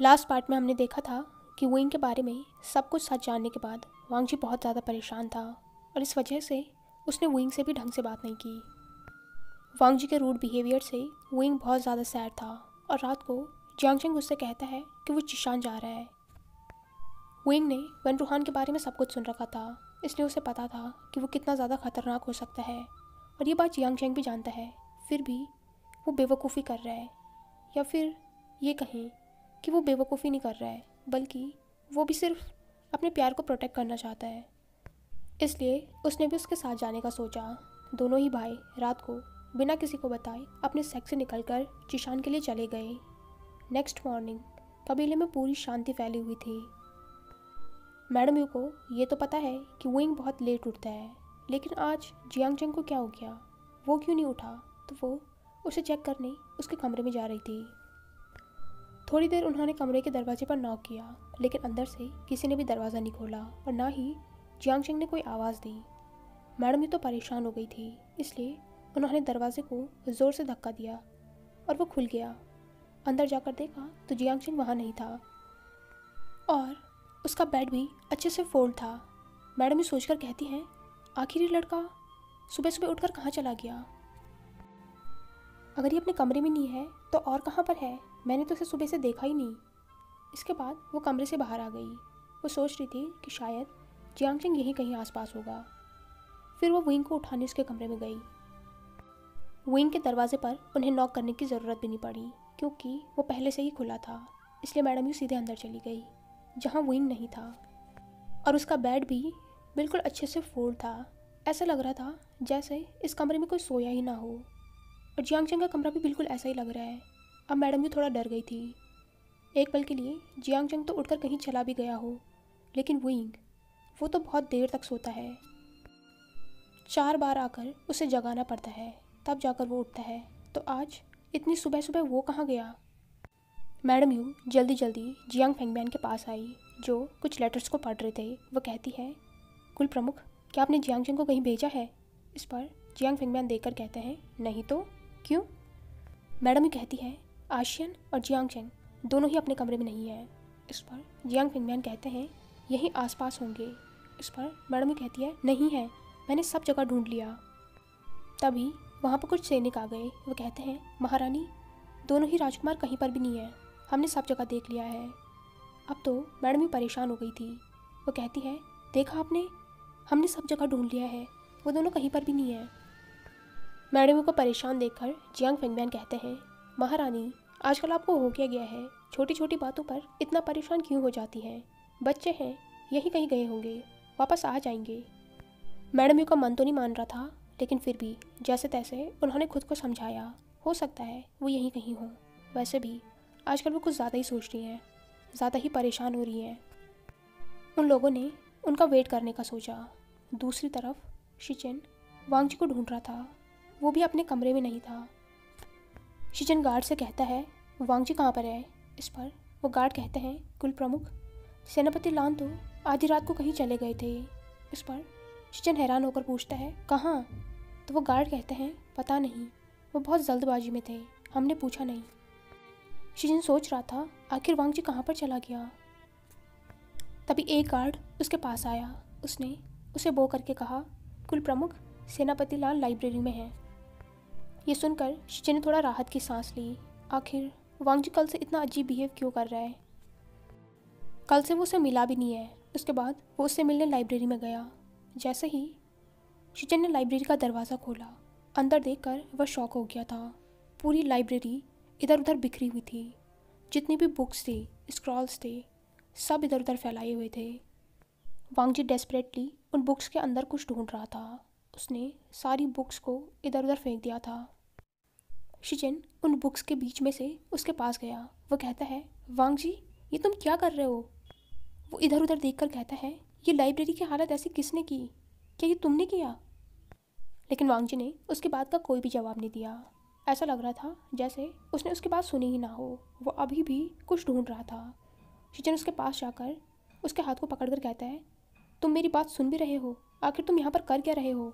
Last part में हमने देखा था कि विंग के बारे में सब कुछ सच जानने के बाद वांग जी बहुत ज़्यादा परेशान था और इस वजह से उसने विंग से भी ढंग से बात नहीं की। वांग जी के रूड बिहेवियर से विंग बहुत ज़्यादा सैड था और रात को जियांग चेंग उससे कहता है कि वो जिशान जा रहा है। विंग ने वन रूहान के बारे में सब कुछ सुन रखा था, इसलिए उसे पता था कि वो कितना ज़्यादा खतरनाक हो सकता है और ये बात जियांग चेंग भी जानता है। फिर भी वो बेवकूफ़ी कर रहा है, या फिर ये कहें कि वो बेवकूफ़ी नहीं कर रहा है बल्कि वो भी सिर्फ अपने प्यार को प्रोटेक्ट करना चाहता है। इसलिए उसने भी उसके साथ जाने का सोचा। दोनों ही भाई रात को बिना किसी को बताए अपने सेक्स से निकलकर जिशान के लिए चले गए। नेक्स्ट मॉर्निंग कबीले में पूरी शांति फैली हुई थी। मैडम यू को ये तो पता है कि विंग बहुत लेट उठता है, लेकिन आज जियांग चेंग को क्या हो गया, वो क्यों नहीं उठा, तो वो उसे चेक करने उसके कमरे में जा रही थी। थोड़ी देर उन्होंने कमरे के दरवाजे पर नॉक किया, लेकिन अंदर से किसी ने भी दरवाज़ा नहीं खोला और ना ही जियांग चेंग ने कोई आवाज़ दी। मैडम यू तो परेशान हो गई थी, इसलिए उन्होंने दरवाजे को ज़ोर से धक्का दिया और वो खुल गया। अंदर जाकर देखा तो जियांग चेंग वहाँ नहीं था और उसका बेड भी अच्छे से फोल्ड था। मैडम यू सोचकर कहती हैं, आखिर ये लड़का सुबह सुबह उठकर कहाँ चला गया? अगर ये अपने कमरे में नहीं है तो और कहाँ पर है? मैंने तो इसे सुबह से देखा ही नहीं। इसके बाद वो कमरे से बाहर आ गई। वो सोच रही थी कि शायद जियांग चेंग यहीं कहीं आसपास होगा। फिर वो विंग को उठाने उसके कमरे में गई। विंग के दरवाजे पर उन्हें नॉक करने की ज़रूरत भी नहीं पड़ी क्योंकि वो पहले से ही खुला था, इसलिए मैडम यू सीधे अंदर चली गई जहाँ विंग नहीं था और उसका बेड भी बिल्कुल अच्छे से फोल्ड था। ऐसा लग रहा था जैसे इस कमरे में कोई सोया ही ना हो और जियांग चेंग का कमरा भी बिल्कुल ऐसा ही लग रहा है। अब मैडम यू थोड़ा डर गई थी। एक पल के लिए जियांग चेंग तो उठकर कहीं चला भी गया हो, लेकिन विंग वो तो बहुत देर तक सोता है। 4 बार आकर उसे जगाना पड़ता है, तब जाकर वो उठता है। तो आज इतनी सुबह सुबह वो कहाँ गया? मैडम यू जल्दी जल्दी जियांग फेंगबियान के पास आई जो कुछ लेटर्स को पढ़ रहे थे। वो कहती है, कुल प्रमुख, क्या आपने जियांग चेंग को कहीं भेजा है? इस पर जियांग फेंगबियान देखकर कहते हैं, नहीं तो क्यों? मैडम यू कहती है, आशियन और जियांग चेंग दोनों ही अपने कमरे में नहीं है। इस पर जियांग फेंगबियान कहते हैं, यहीं आसपास होंगे। इस पर मैडम यू कहती है, नहीं है, मैंने सब जगह ढूंढ लिया। तभी वहाँ पर कुछ सैनिक आ गए। वो कहते हैं, महारानी, दोनों ही राजकुमार कहीं पर भी नहीं है, हमने सब जगह देख लिया है। अब तो मैडम यू परेशान हो गई थी। वो कहती है, देखा आपने, हमने सब जगह ढूंढ लिया है, वो दोनों कहीं पर भी नहीं है। मैडम यू को परेशान देखकर जियांग फेंगबियान कहते हैं, महारानी, आजकल आपको हो क्या गया है? छोटी छोटी बातों पर इतना परेशान क्यों हो जाती हैं? बच्चे हैं, यहीं कहीं गए होंगे, वापस आ जाएंगे। मैडम यू का मन तो नहीं मान रहा था, लेकिन फिर भी जैसे तैसे उन्होंने खुद को समझाया, हो सकता है वो यहीं कहीं हो। वैसे भी आजकल वो कुछ ज़्यादा ही सोच रही हैं, ज़्यादा ही परेशान हो रही हैं। उन लोगों ने उनका वेट करने का सोचा। दूसरी तरफ शिचिन वांग जी को ढूंढ रहा था, वो भी अपने कमरे में नहीं था। शिचिन गार्ड से कहता है, वांग जी कहाँ पर है? इस पर वो गार्ड कहते हैं, कुल प्रमुख, सेनापति लान तो आधी रात को कहीं चले गए थे। इस पर शिचिन हैरान होकर पूछता है, कहाँ? तो वो गार्ड कहते हैं, पता नहीं, वो बहुत जल्दबाजी में थे, हमने पूछा नहीं। शिचिन सोच रहा था आखिर वांग जी कहाँ पर चला गया। तभी एक गार्ड उसके पास आया। उसने उसे बो करके कहा, कुल प्रमुख, सेनापति लाल लाइब्रेरी में है। ये सुनकर शिचिन ने थोड़ा राहत की सांस ली। आखिर वांग जी कल से इतना अजीब बिहेव क्यों कर रहा है? कल से वो उसे मिला भी नहीं है। उसके बाद वो उससे मिलने लाइब्रेरी में गया। जैसे ही शिचिन ने लाइब्रेरी का दरवाज़ा खोला, अंदर देखकर वह शॉक हो गया था। पूरी लाइब्रेरी इधर उधर बिखरी हुई थी। जितनी भी बुक्स थी, स्क्रॉल्स थे, सब इधर उधर फैलाए हुए थे। वांग जी डेस्परेटली उन बुक्स के अंदर कुछ ढूंढ रहा था। उसने सारी बुक्स को इधर उधर फेंक दिया था। शिचिन उन बुक्स के बीच में से उसके पास गया। वो कहता है, वांग जी, ये तुम क्या कर रहे हो? वो इधर उधर देखकर कहता है, ये लाइब्रेरी की हालत ऐसी किसने की? क्या ये तुमने किया? लेकिन वांग जी ने उसकी बात का कोई भी जवाब नहीं दिया। ऐसा लग रहा था जैसे उसने उसकी बात सुनी ही ना हो। वो अभी भी कुछ ढूंढ रहा था। शिचिन उसके पास जाकर उसके हाथ को पकड़कर कहता है, तुम मेरी बात सुन भी रहे हो? आखिर तुम यहाँ पर कर क्या रहे हो?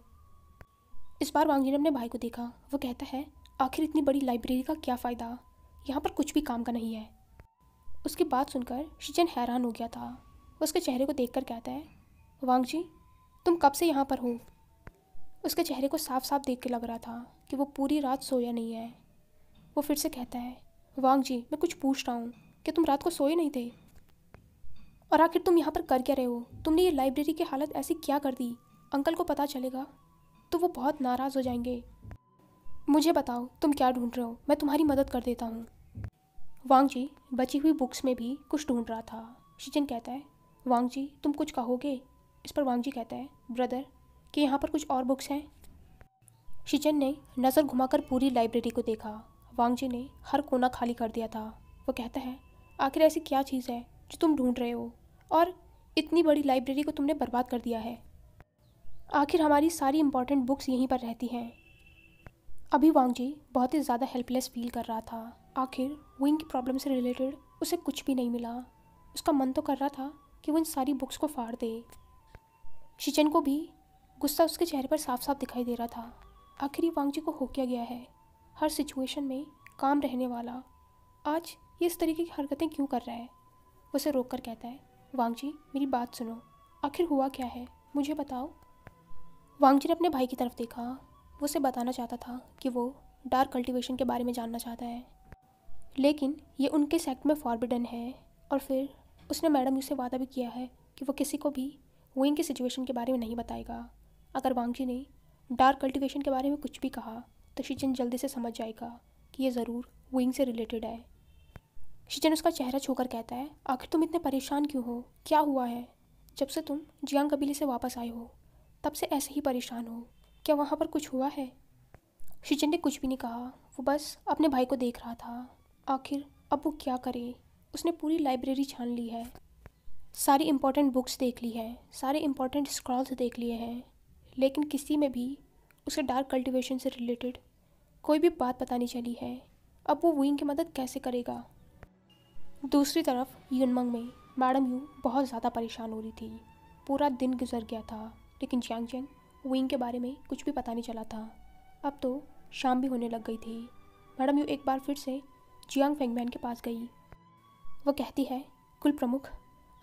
इस बार वांग जी ने अपने भाई को देखा। वो कहता है, आखिर इतनी बड़ी लाइब्रेरी का क्या फ़ायदा? यहाँ पर कुछ भी काम का नहीं है। उसकी बात सुनकर शिचन हैरान हो गया था। वो उसके चेहरे को देखकर कहता है, वांग जी, तुम कब से यहाँ पर हो? उसके चेहरे को साफ साफ देख के लग रहा था कि वो पूरी रात सोया नहीं है। वो फिर से कहता है, वांग जी, मैं कुछ पूछ रहा हूँ, कि तुम रात को सोए नहीं थे? और आखिर तुम यहाँ पर कर क्या रहे हो? तुमने ये लाइब्रेरी की हालत ऐसी क्या कर दी? अंकल को पता चलेगा तो वो बहुत नाराज़ हो जाएंगे। मुझे बताओ तुम क्या ढूंढ रहे हो, मैं तुम्हारी मदद कर देता हूँ। वांग जी बची हुई बुक्स में भी कुछ ढूंढ रहा था। शिचन कहता है, वांग जी तुम कुछ कहोगे? इस पर वांग जी कहता है, ब्रदर, कि यहाँ पर कुछ और बुक्स हैं। शिचन ने नज़र घुमाकर पूरी लाइब्रेरी को देखा। वांग जी ने हर कोना खाली कर दिया था। वो कहता है, आखिर ऐसी क्या चीज़ है जो तुम ढूंढ रहे हो, और इतनी बड़ी लाइब्रेरी को तुमने बर्बाद कर दिया है? आखिर हमारी सारी इंपॉर्टेंट बुक्स यहीं पर रहती हैं। अभी वांग जी बहुत ही ज़्यादा हेल्पलेस फील कर रहा था। आखिर विंग की प्रॉब्लम से रिलेटेड उसे कुछ भी नहीं मिला। उसका मन तो कर रहा था कि वो इन सारी बुक्स को फाड़ दे। शिचन को भी गुस्सा उसके चेहरे पर साफ साफ दिखाई दे रहा था। आखिर ये वांग जी को हो क्या गया है? हर सिचुएशन में काम रहने वाला आज ये इस तरीके की हरकतें क्यों कर रहा है? वो उसे रोक कर कहता है, वांग जी मेरी बात सुनो, आखिर हुआ क्या है, मुझे बताओ। वांग जी ने अपने भाई की तरफ देखा। वो उसे बताना चाहता था कि वो डार्क कल्टीवेशन के बारे में जानना चाहता है, लेकिन ये उनके सेक्ट में फॉरबिडन है। और फिर उसने मैडम यू से वादा भी किया है कि वो किसी को भी विंग की सिचुएशन के बारे में नहीं बताएगा। अगर वांग जी ने डार्क कल्टीवेशन के बारे में कुछ भी कहा तो शिचन जल्दी से समझ जाएगा कि ये ज़रूर विंग से रिलेटेड है। शिचन उसका चेहरा छूकर कहता है, आखिर तुम इतने परेशान क्यों हो? क्या हुआ है? जब से तुम जियांग कबीले से वापस आए हो तब से ऐसे ही परेशान हो। क्या वहाँ पर कुछ हुआ है? शिचन ने कुछ भी नहीं कहा। वो बस अपने भाई को देख रहा था। आखिर अब वो क्या करे? उसने पूरी लाइब्रेरी छान ली है, सारी इम्पोर्टेंट बुक्स देख ली है, सारे इम्पोर्टेंट स्क्रॉल्स देख लिए हैं, लेकिन किसी में भी उसे डार्क कल्टीवेशन से रिलेटेड कोई भी बात पता नहीं चली है। अब वो विंग की मदद कैसे करेगा? दूसरी तरफ युनमंग में मैडम यू बहुत ज़्यादा परेशान हो रही थी। पूरा दिन गुजर गया था, लेकिन जियांग विंग के बारे में कुछ भी पता नहीं चला था। अब तो शाम भी होने लग गई थी। मैडम यू एक बार फिर से जियांग फेंगमैन के पास गई। वो कहती है, कुल प्रमुख,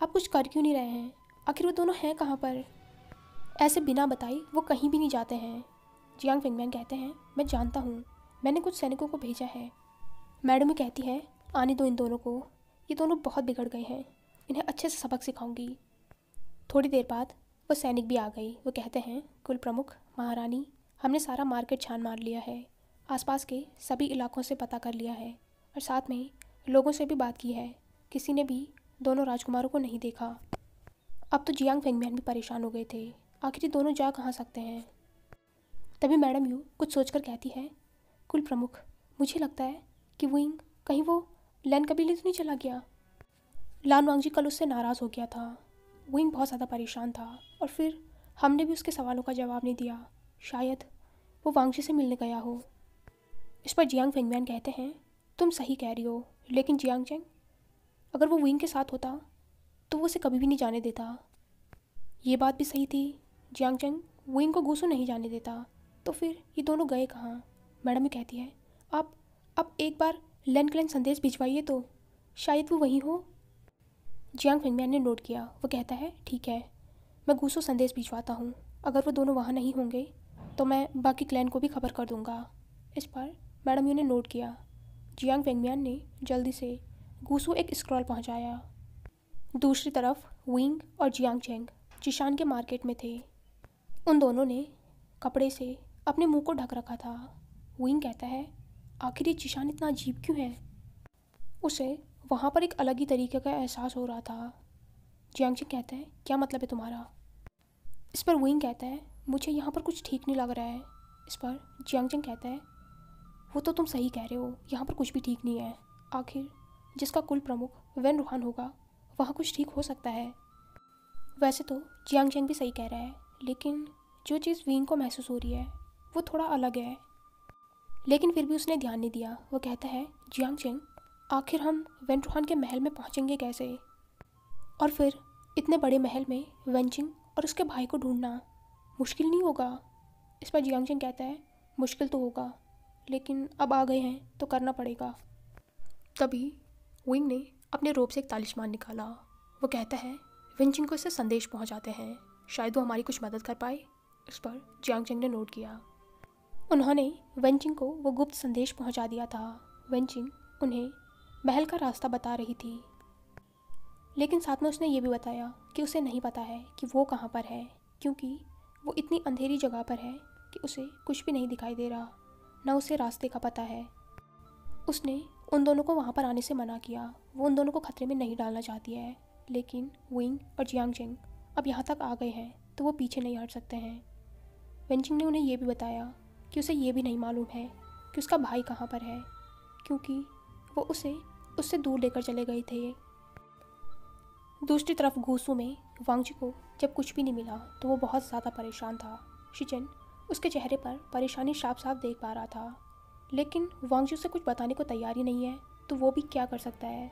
आप कुछ कर क्यों नहीं रहे हैं? आखिर वो दोनों हैं कहाँ पर? ऐसे बिना बताए वो कहीं भी नहीं जाते हैं। जियांग फेंगमैन कहते हैं, मैं जानता हूँ, मैंने कुछ सैनिकों को भेजा है। मैडम यू कहती है, आने दो इन दोनों को, ये दोनों बहुत बिगड़ गए हैं, इन्हें अच्छे से सबक सिखाऊंगी। थोड़ी देर बाद वो सैनिक भी आ गई। वो कहते हैं, कुल प्रमुख, महारानी, हमने सारा मार्केट छान मार लिया है, आसपास के सभी इलाकों से पता कर लिया है, और साथ में लोगों से भी बात की है। किसी ने भी दोनों राजकुमारों को नहीं देखा। अब तो जियांग फेंगमैन भी परेशान हो गए थे, आखिर ये दोनों जा कहाँ सकते हैं? तभी मैडम यू कुछ सोचकर कहती है, कुल प्रमुख, मुझे लगता है कि विंग कहीं वो लैन कबीले तो नहीं चला गया? लान वांग जी कल उससे नाराज़ हो गया था। विंग बहुत ज़्यादा परेशान था, और फिर हमने भी उसके सवालों का जवाब नहीं दिया। शायद वो वांग जी से मिलने गया हो। इस पर जियांग फेंगमैन कहते हैं, तुम सही कह रही हो, लेकिन जियांग चेंग, अगर वो विंग के साथ होता तो वो उसे कभी भी नहीं जाने देता। ये बात भी सही थी, जियांग चेंग विंग को गुस्सो नहीं जाने देता, तो फिर ये दोनों गए कहाँ? मैडम भी कहती है, आप एक बार लैन क्लैन संदेश भिजवाइए तो शायद वो वहीं हो। जियांग फेंगमैन ने नोट किया। वो कहता है, ठीक है, मैं गुस्सो संदेश भिजवाता हूँ। अगर वो दोनों वहाँ नहीं होंगे तो मैं बाकी क्लैन को भी खबर कर दूँगा। इस पर मैडम यू ने नोट किया। जियांग फेंगमैन ने जल्दी से गुस्सो एक स्क्रॉल पहुँचाया। दूसरी तरफ विंग और जियांग चेंग जिशान के मार्केट में थे। उन दोनों ने कपड़े से अपने मुंह को ढक रखा था। विंग कहता है, आखिर ये जिशान इतना अजीब क्यों है? उसे वहाँ पर एक अलग ही तरीके का एहसास हो रहा था। जियांग चेंग कहता है, क्या मतलब है तुम्हारा? इस पर विंग कहता है, मुझे यहाँ पर कुछ ठीक नहीं लग रहा है। इस पर जियांग चेंग कहता है, वो तो तुम सही कह रहे हो, यहाँ पर कुछ भी ठीक नहीं है। आखिर जिसका कुल प्रमुख वेन रूहान होगा वहाँ कुछ ठीक हो सकता है। वैसे तो जियांग चेंग भी सही कह रहा है, लेकिन जो चीज़ विंग को महसूस हो रही है वो थोड़ा अलग है। लेकिन फिर भी उसने ध्यान नहीं दिया। वो कहता है, जियांग चेंग, आखिर हम वेन रूहान के महल में पहुँचेंगे कैसे? और फिर इतने बड़े महल में वेंचिंग और उसके भाई को ढूंढना मुश्किल नहीं होगा? इस पर जियांग चेंग कहता है, मुश्किल तो होगा, लेकिन अब आ गए हैं तो करना पड़ेगा। तभी विंग ने अपने रोब से एक तालिस्मान निकाला। वो कहता है वेंचिंग को इससे संदेश पहुंचाते हैं, शायद वो हमारी कुछ मदद कर पाए। इस पर जियांग चेंग ने नोट किया। उन्होंने वेंचिंग को वो गुप्त संदेश पहुंचा दिया था। वेंचिंग उन्हें महल का रास्ता बता रही थी, लेकिन साथ में उसने ये भी बताया कि उसे नहीं पता है कि वो कहाँ पर है, क्योंकि वो इतनी अंधेरी जगह पर है कि उसे कुछ भी नहीं दिखाई दे रहा, ना उसे रास्ते का पता है। उसने उन दोनों को वहाँ पर आने से मना किया। वो उन दोनों को खतरे में नहीं डालना चाहती है, लेकिन विंग और जियांग चेंग अब यहाँ तक आ गए हैं तो वो पीछे नहीं हट सकते हैं। वेंचिंग ने उन्हें यह भी बताया कि उसे ये भी नहीं मालूम है कि उसका भाई कहाँ पर है, क्योंकि वो उसे उससे दूर लेकर चले गए थे। दूसरी तरफ गूसू में वांगजी को जब कुछ भी नहीं मिला तो वो बहुत ज़्यादा परेशान था। शिचेन उसके चेहरे पर परेशानी साफ साफ देख पा रहा था, लेकिन वांगजी उसे कुछ बताने को तैयार ही नहीं है, तो वो भी क्या कर सकता है।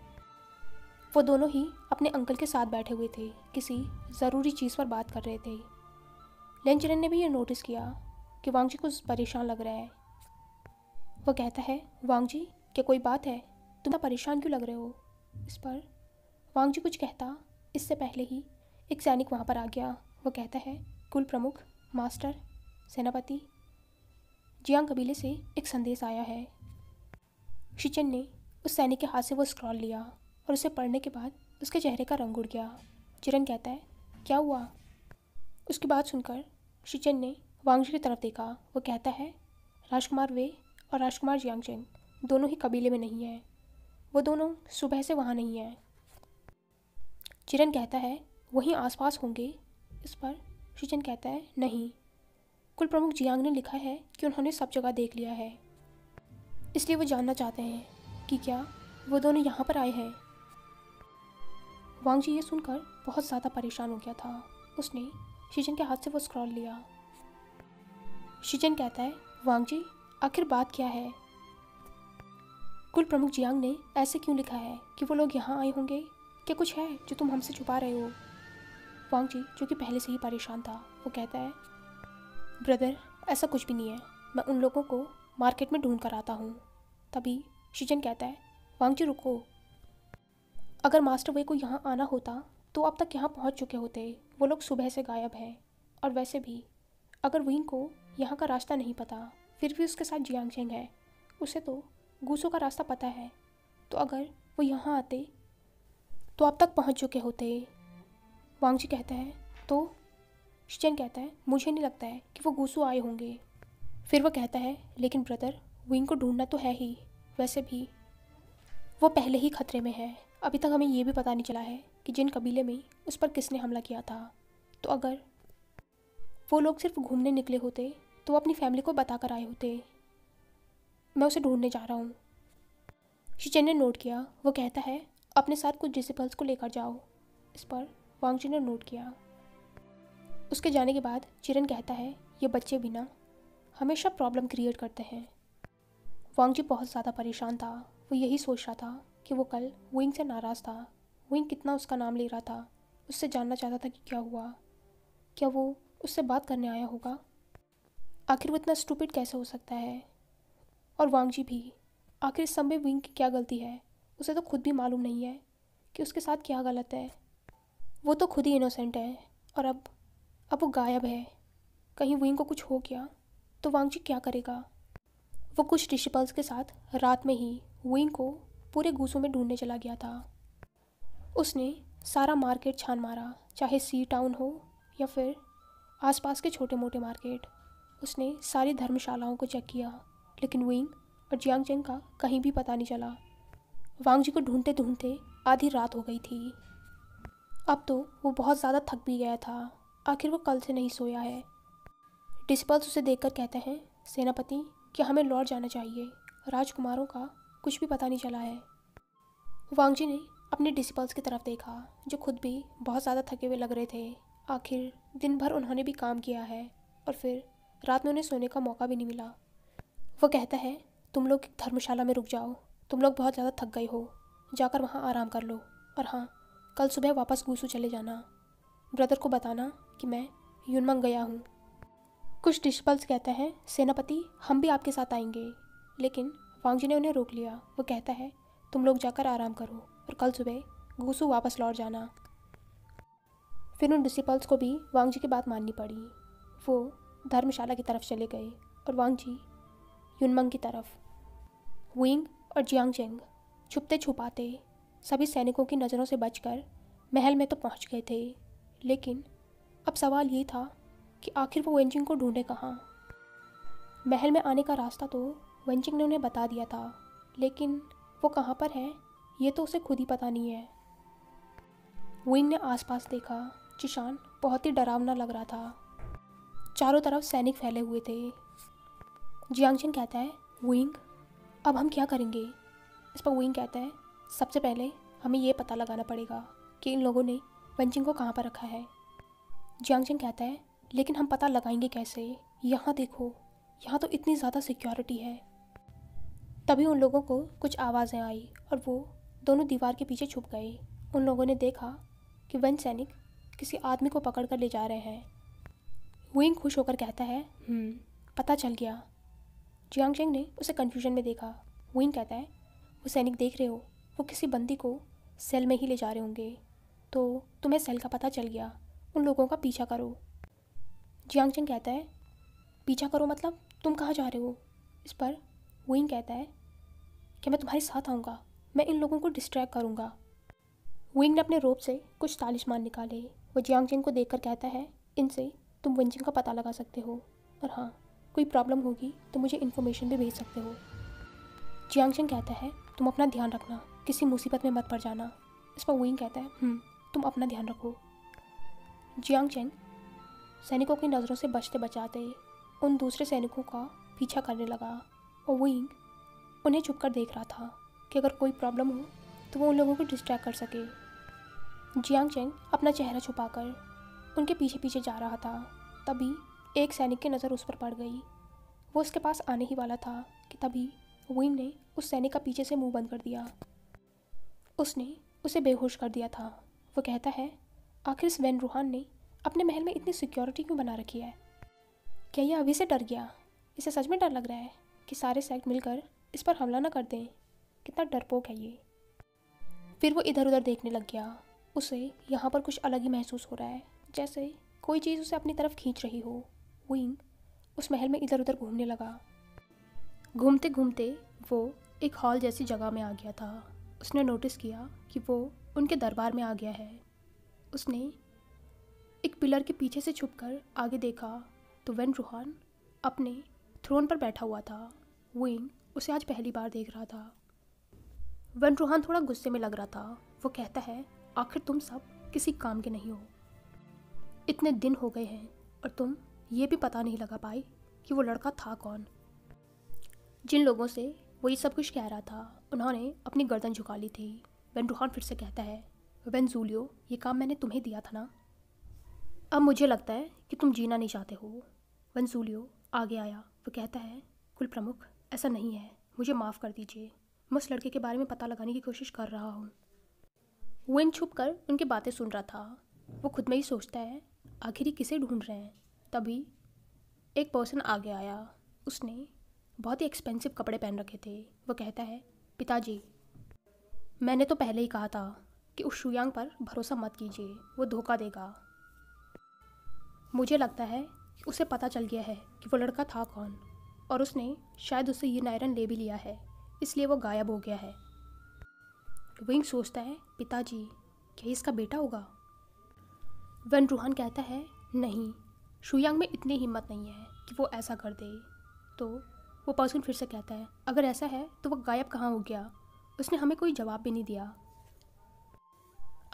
वो दोनों ही अपने अंकल के साथ बैठे हुए थे, किसी ज़रूरी चीज़ पर बात कर रहे थे। लेंचरन ने भी ये नोटिस किया कि वांगजी कुछ परेशान लग रहा है। वो कहता है वांगजी, क्या कोई बात है, तुम इतना परेशान क्यों लग रहे हो। इस पर वांगजी कुछ कहता इससे पहले ही एक सैनिक वहाँ पर आ गया। वो कहता है कुल प्रमुख, मास्टर, सेनापति, जियांग कबीले से एक संदेश आया है। शिचेन ने उस सैनिक के हाथ से वो स्क्रॉल लिया और उसे पढ़ने के बाद उसके चेहरे का रंग उड़ गया। चिरन कहता है क्या हुआ। उसकी बात सुनकर शिचेन ने वांगजी की तरफ देखा। वो कहता है राजकुमार वे और राजकुमार जियांग चेंग दोनों ही कबीले में नहीं हैं, वो दोनों सुबह से वहाँ नहीं हैं। चिरन कहता है वहीं आसपास होंगे। इस पर शिचेन कहता है नहीं, कुल प्रमुख जियांग ने लिखा है कि उन्होंने सब जगह देख लिया है, इसलिए वो जानना चाहते हैं कि क्या वो दोनों यहाँ पर आए हैं। वांगजी ये सुनकर बहुत ज़्यादा परेशान हो गया था। उसने शिचेन के हाथ से वो स्क्रॉल लिया। शिचेन कहता है वांगजी, आखिर बात क्या है। कुल प्रमुख जियांग ने ऐसे क्यों लिखा है कि वो लोग यहाँ आए होंगे, क्या कुछ है जो तुम हमसे छुपा रहे हो। वांगजी जो कि पहले से ही परेशान था, वो कहता है ब्रदर, ऐसा कुछ भी नहीं है, मैं उन लोगों को मार्केट में ढूंढ कर आता हूँ। तभी शिचेन कहता है वांगजी रुको, अगर मास्टर वे को यहाँ आना होता तो अब तक यहाँ पहुँच चुके होते, वो लोग सुबह से गायब हैं। और वैसे भी अगर विंग को यहाँ का रास्ता नहीं पता, फिर भी उसके साथ जियांग चेंग है, उसे तो गूसो का रास्ता पता है, तो अगर वो यहाँ आते तो अब तक पहुँच चुके होते। वांगजी कहता है तो शिचेन कहता है मुझे नहीं लगता है कि वो गूसो आए होंगे। फिर वो कहता है लेकिन ब्रदर, विंग को ढूंढना तो है ही, वैसे भी वो पहले ही खतरे में है। अभी तक हमें ये भी पता नहीं चला है कि जिन कबीले में उस पर किसने हमला किया था, तो अगर वो लोग सिर्फ घूमने निकले होते तो वो अपनी फैमिली को बता कर आए होते। मैं उसे ढूंढने जा रहा हूँ। शिचेन ने नोट किया। वो कहता है अपने साथ कुछ डिसिपल्स को लेकर जाओ। इस पर वांगजी ने नोट किया। उसके जाने के बाद चिरन कहता है ये बच्चे भी ना हमेशा प्रॉब्लम क्रिएट करते हैं। वांगजी बहुत ज़्यादा परेशान था। वो यही सोच रहा था कि वो कल विंग से नाराज़ था। विंग कितना उसका नाम ले रहा था, उससे जानना चाहता था कि क्या हुआ, क्या वो उससे बात करने आया होगा, आखिर वो इतना स्टूपिड कैसे हो सकता है। और वांगजी भी, आखिर इस सब में विंग की क्या गलती है, उसे तो खुद भी मालूम नहीं है कि उसके साथ क्या गलत है। वो तो खुद ही इनोसेंट है और अब वो गायब है। कहीं विंग को कुछ हो गया तो वांगजी क्या करेगा। वो कुछ डिसिपल्स के साथ रात में ही विंग को पूरे गूसों में ढूंढने चला गया था। उसने सारा मार्केट छान मारा, चाहे सी टाउन हो या फिर आसपास के छोटे मोटे मार्केट। उसने सारी धर्मशालाओं को चेक किया, लेकिन विंग और जियांग चेंग का कहीं भी पता नहीं चला। वांगजी को ढूंढते ढूंढते आधी रात हो गई थी। अब तो वो बहुत ज़्यादा थक भी गया था। आखिर वो कल से नहीं सोया है। डिसिपल्स उसे देखकर कहते हैं सेनापति, क्या हमें लौट जाना चाहिए, राजकुमारों का कुछ भी पता नहीं चला है। वांगजी ने अपने डिसिपल्स की तरफ देखा, जो खुद भी बहुत ज़्यादा थके हुए लग रहे थे। आखिर दिन भर उन्होंने भी काम किया है और फिर रात में उन्हें सोने का मौका भी नहीं मिला। वो कहता है तुम लोग धर्मशाला में रुक जाओ, तुम लोग बहुत ज़्यादा थक गए हो, जाकर वहाँ आराम कर लो, और हाँ, कल सुबह वापस गूसू चले जाना। ब्रदर को बताना कि मैं यूनमंग गया हूँ। कुछ डिसिपल्स कहते हैं सेनापति, हम भी आपके साथ आएंगे, लेकिन वांगजी ने उन्हें रोक लिया। वो कहता है तुम लोग जाकर आराम करो, और कल सुबह गुसू वापस लौट जाना। फिर उन डिसिपल्स को भी वांग जी की बात माननी पड़ी। वो धर्मशाला की तरफ चले गए और वांग जी युनमंग की तरफ। विंग और जियांगचेंग छुपते छुपाते सभी सैनिकों की नज़रों से बचकर महल में तो पहुंच गए थे, लेकिन अब सवाल ये था कि आखिर वो वेंजिंग को ढूंढे कहाँ। महल में आने का रास्ता तो वेंजिंग ने उन्हें बता दिया था, लेकिन वो कहाँ पर है ये तो उसे खुद ही पता नहीं है। विंग ने आसपास देखा। जिशान बहुत ही डरावना लग रहा था। चारों तरफ सैनिक फैले हुए थे। जियांगचेंग कहता है, विंग अब हम क्या करेंगे? इस पर विंग कहता है, सबसे पहले हमें ये पता लगाना पड़ेगा कि इन लोगों ने वेंजिंग को कहाँ पर रखा है। जियांगचेंग कहता है, लेकिन हम पता लगाएंगे कैसे? यहाँ देखो, यहाँ तो इतनी ज़्यादा सिक्योरिटी है। तभी उन लोगों को कुछ आवाज़ें आई और वो दोनों दीवार के पीछे छुप गए। उन लोगों ने देखा कि वेंज सैनिक किसी आदमी को पकड़ कर ले जा रहे हैं। विंग खुश होकर कहता है, पता चल गया। जियांगचेंग ने उसे कन्फ्यूजन में देखा। विंग कहता है, वो सैनिक देख रहे हो, वो किसी बंदी को सेल में ही ले जा रहे होंगे, तो तुम्हें सेल का पता चल गया, उन लोगों का पीछा करो। जियांगचेंग कहता है, पीछा करो मतलब तुम कहाँ जा रहे हो? इस पर विंग कहता है कि मैं तुम्हारे साथ आऊँगा, मैं इन लोगों को डिस्ट्रैक्ट करूँगा। विंग ने अपने रोब से कुछ तालिस्मान निकाले। वो जियांगचेंग को देखकर कहता है, इनसे तुम वेंजिंग का पता लगा सकते हो, और हाँ, कोई प्रॉब्लम होगी तो मुझे इन्फॉर्मेशन भी भेज सकते हो। जियांगचेंग कहता है, तुम अपना ध्यान रखना, किसी मुसीबत में मत पड़ जाना। इस पर विंग कहता है, तुम अपना ध्यान रखो। जियांगचेंग सैनिकों की नज़रों से बचते बचाते उन दूसरे सैनिकों का पीछा करने लगा, और विंग उन्हें छुपकर देख रहा था कि अगर कोई प्रॉब्लम हो तो वो उन लोगों को डिस्ट्रैक्ट कर सके। जियांगचेंग अपना चेहरा छुपाकर उनके पीछे पीछे जा रहा था। तभी एक सैनिक की नज़र उस पर पड़ गई। वो उसके पास आने ही वाला था कि तभी विंग ने उस सैनिक का पीछे से मुंह बंद कर दिया। उसने उसे बेहोश कर दिया था। वो कहता है, आखिर इस वेन रूहान ने अपने महल में इतनी सिक्योरिटी क्यों बना रखी है? क्या यह अभी से डर गया? इसे सच में डर लग रहा है कि सारे सेक्ट मिलकर इस पर हमला ना कर दें। कितना डरपोक है ये। फिर वो इधर उधर देखने लग गया। उसे यहाँ पर कुछ अलग ही महसूस हो रहा है, जैसे कोई चीज़ उसे अपनी तरफ खींच रही हो। विंग उस महल में इधर उधर घूमने लगा। घूमते घूमते वो एक हॉल जैसी जगह में आ गया था। उसने नोटिस किया कि वो उनके दरबार में आ गया है। उसने एक पिलर के पीछे से छुपकर आगे देखा तो वेन रूहान अपने थ्रोन पर बैठा हुआ था। विंग उसे आज पहली बार देख रहा था। वेन रूहान थोड़ा गुस्से में लग रहा था। वो कहता है, आखिर तुम सब किसी काम के नहीं हो। इतने दिन हो गए हैं और तुम ये भी पता नहीं लगा पाए कि वो लड़का था कौन। जिन लोगों से वो ये सब कुछ कह रहा था उन्होंने अपनी गर्दन झुका ली थी। वेन रूहान फिर से कहता है, वेन जूलियो, ये काम मैंने तुम्हें दिया था ना? अब मुझे लगता है कि तुम जीना नहीं चाहते हो। वेन जूलियो आगे आया। वो कहता है, कुल प्रमुख, ऐसा नहीं है, मुझे माफ़ कर दीजिए, मैं उस लड़के के बारे में पता लगाने की कोशिश कर रहा हूँ। विंग छुप कर उनकी बातें सुन रहा था। वो खुद में ही सोचता है, आखिर ही किसे ढूंढ रहे हैं। तभी एक पर्सन आगे आया। उसने बहुत ही एक्सपेंसिव कपड़े पहन रखे थे। वो कहता है, पिताजी, मैंने तो पहले ही कहा था कि उस शुयांग पर भरोसा मत कीजिए, वो धोखा देगा। मुझे लगता है कि उसे पता चल गया है कि वो लड़का था कौन, और उसने शायद उससे ये नायरन ले भी लिया है, इसलिए वो गायब हो गया है। विंग सोचता है, पिताजी, क्या इसका बेटा होगा? वेन रूहान कहता है, नहीं, शुयांग में इतनी हिम्मत नहीं है कि वो ऐसा कर दे। तो वो पर्सन फिर से कहता है, अगर ऐसा है तो वो गायब कहाँ हो गया? उसने हमें कोई जवाब भी नहीं दिया।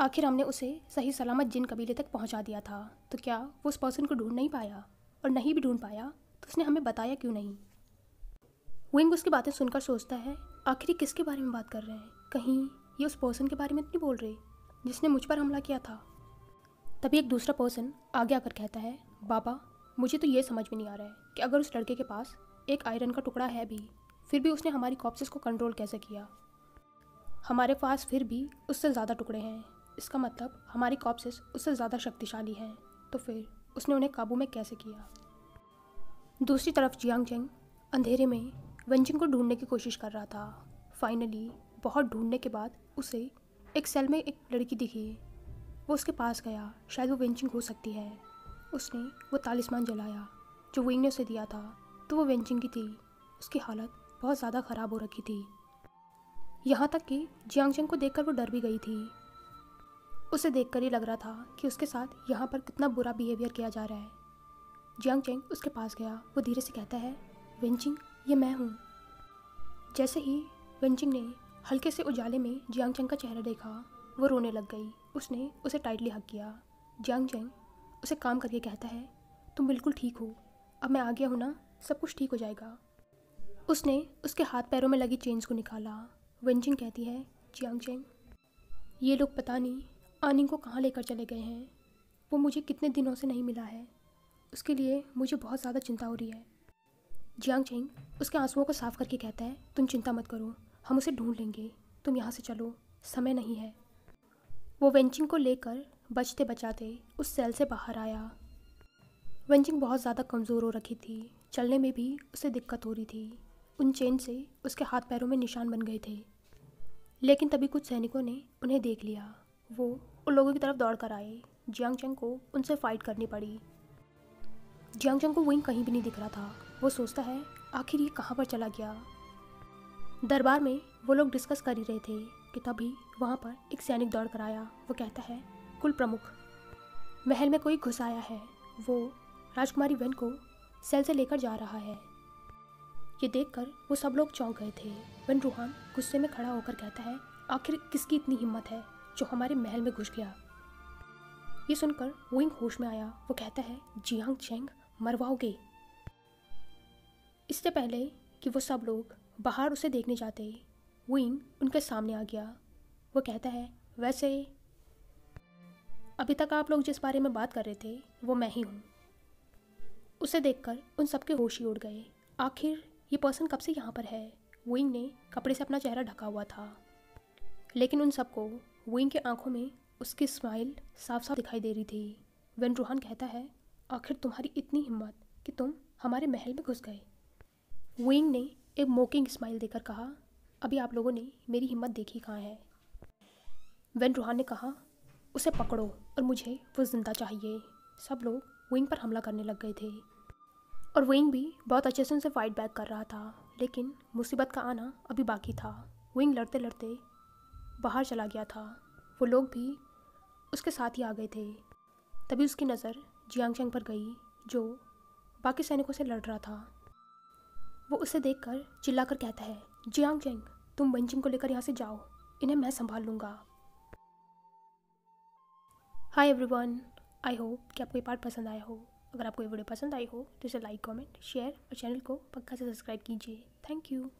आखिर हमने उसे सही सलामत जिन कबीले तक पहुंचा दिया था, तो क्या वो उस पर्सन को ढूंढ नहीं पाया? और नहीं भी ढूंढ पाया तो उसने हमें बताया क्यों नहीं? विंग उसकी बातें सुनकर सोचता है, आखिर किसके बारे में बात कर रहे हैं? कहीं ये उस पर्सन के बारे में तो नहीं बोल रहे जिसने मुझ पर हमला किया था? तभी एक दूसरा पर्सन आगे आकर कहता है, बाबा, मुझे तो ये समझ में नहीं आ रहा है कि अगर उस लड़के के पास एक आयरन का टुकड़ा है भी, फिर भी उसने हमारी कॉप्सेस को कंट्रोल कैसे किया? हमारे पास फिर भी उससे ज़्यादा टुकड़े हैं। इसका मतलब हमारी कॉप्सेस उससे ज़्यादा शक्तिशाली हैं। तो फिर उसने उन्हें काबू में कैसे किया? दूसरी तरफ जियांगचेंग अंधेरे में वेंजिंग को ढूंढने की कोशिश कर रहा था। फाइनली बहुत ढूंढने के बाद उसे एक सेल में एक लड़की दिखी। वो उसके पास गया, शायद वो वेंचिंग हो सकती है। उसने वो तालिस्मान जलाया जो विंग ने उसे दिया था, तो वो वेंचिंग की थी। उसकी हालत बहुत ज़्यादा ख़राब हो रखी थी, यहाँ तक कि जियांग चेंग को देखकर वो डर भी गई थी। उसे देखकर ही लग रहा था कि उसके साथ यहाँ पर कितना बुरा बिहेवियर किया जा रहा है। जियांग चेंग उसके पास गया। वो धीरे से कहता है, वेंचिंग, ये मैं हूँ। जैसे ही वेंचिंग ने हल्के से उजाले में जियांग चेंग का चेहरा देखा, वो रोने लग गई। उसने उसे टाइटली हग किया। जियांग चेंग उसे काम करके कहता है, तुम बिल्कुल ठीक हो, अब मैं आ गया हूँ ना, सब कुछ ठीक हो जाएगा। उसने उसके हाथ पैरों में लगी चेन्स को निकाला। वेंचिंग कहती है, जियांग चेंग, ये लोग पता नहीं आनिंग को कहाँ लेकर चले गए हैं। वो मुझे कितने दिनों से नहीं मिला है, उसके लिए मुझे बहुत ज़्यादा चिंता हो रही है। जियांग चेंग उसके आंसुओं को साफ करके कहता है, तुम चिंता मत करो, हम उसे ढूंढ लेंगे, तुम यहाँ से चलो, समय नहीं है। वो वेंचिंग को लेकर बचते बचाते उस सेल से बाहर आया। वेंचिंग बहुत ज़्यादा कमज़ोर हो रखी थी, चलने में भी उसे दिक्कत हो रही थी। उन चेन से उसके हाथ पैरों में निशान बन गए थे। लेकिन तभी कुछ सैनिकों ने उन्हें देख लिया। वो उन लोगों की तरफ दौड़ कर आए। जियांग चेंग को उनसे फाइट करनी पड़ी। जियांग चेंग को विंग कहीं भी नहीं दिख रहा था। वो सोचता है, आखिर ये कहाँ पर चला गया। दरबार में वो लोग डिस्कस कर ही रहे थे कि तभी वहाँ पर एक सैनिक दौड़ कर आया। वो कहता है, कुल प्रमुख, महल में कोई घुस आया है, वो राजकुमारी वेन को सेल से लेकर जा रहा है। ये देखकर वो सब लोग चौंक गए थे। वेन रूहान गुस्से में खड़ा होकर कहता है, आखिर किसकी इतनी हिम्मत है जो हमारे महल में घुस गया। ये सुनकर विंग होश में आया। वो कहता है, जियांग चेंग, मरवाओगे। इससे पहले कि वो सब लोग बाहर उसे देखने जाते, विंग उनके सामने आ गया। वो कहता है, वैसे अभी तक आप लोग जिस बारे में बात कर रहे थे वो मैं ही हूँ। उसे देखकर उन सबके होश ही उड़ गए। आखिर ये पर्सन कब से यहाँ पर है। विंग ने कपड़े से अपना चेहरा ढका हुआ था, लेकिन उन सबको विंग के आंखों में उसकी स्माइल साफ साफ दिखाई दे रही थी। वेन रूहान कहता है, आखिर तुम्हारी इतनी हिम्मत कि तुम हमारे महल में घुस गए। विंग ने एक मोकिंग स्माइल देकर कहा, अभी आप लोगों ने मेरी हिम्मत देखी कहाँ है। वेन रूहान ने कहा, उसे पकड़ो और मुझे वो जिंदा चाहिए। सब लोग विंग पर हमला करने लग गए थे और विंग भी बहुत अच्छे से उनसे फाइट बैक कर रहा था, लेकिन मुसीबत का आना अभी बाकी था। विंग लड़ते लड़ते बाहर चला गया था। वो लोग भी उसके साथ ही आ गए थे। तभी उसकी नज़र जियांग चेंग पर गई जो बाकी सैनिकों से लड़ रहा था। वो उसे देखकर चिल्लाकर कहता है, जियांग चेंग, तुम वेंचिंग को लेकर यहाँ से जाओ, इन्हें मैं संभाल लूँगा। हाय एवरीवन, आई होप कि आपको ये पार्ट पसंद आया हो। अगर आपको ये वीडियो पसंद आई हो तो इसे लाइक, कमेंट, शेयर और चैनल को पक्का से सब्सक्राइब कीजिए। Thank you.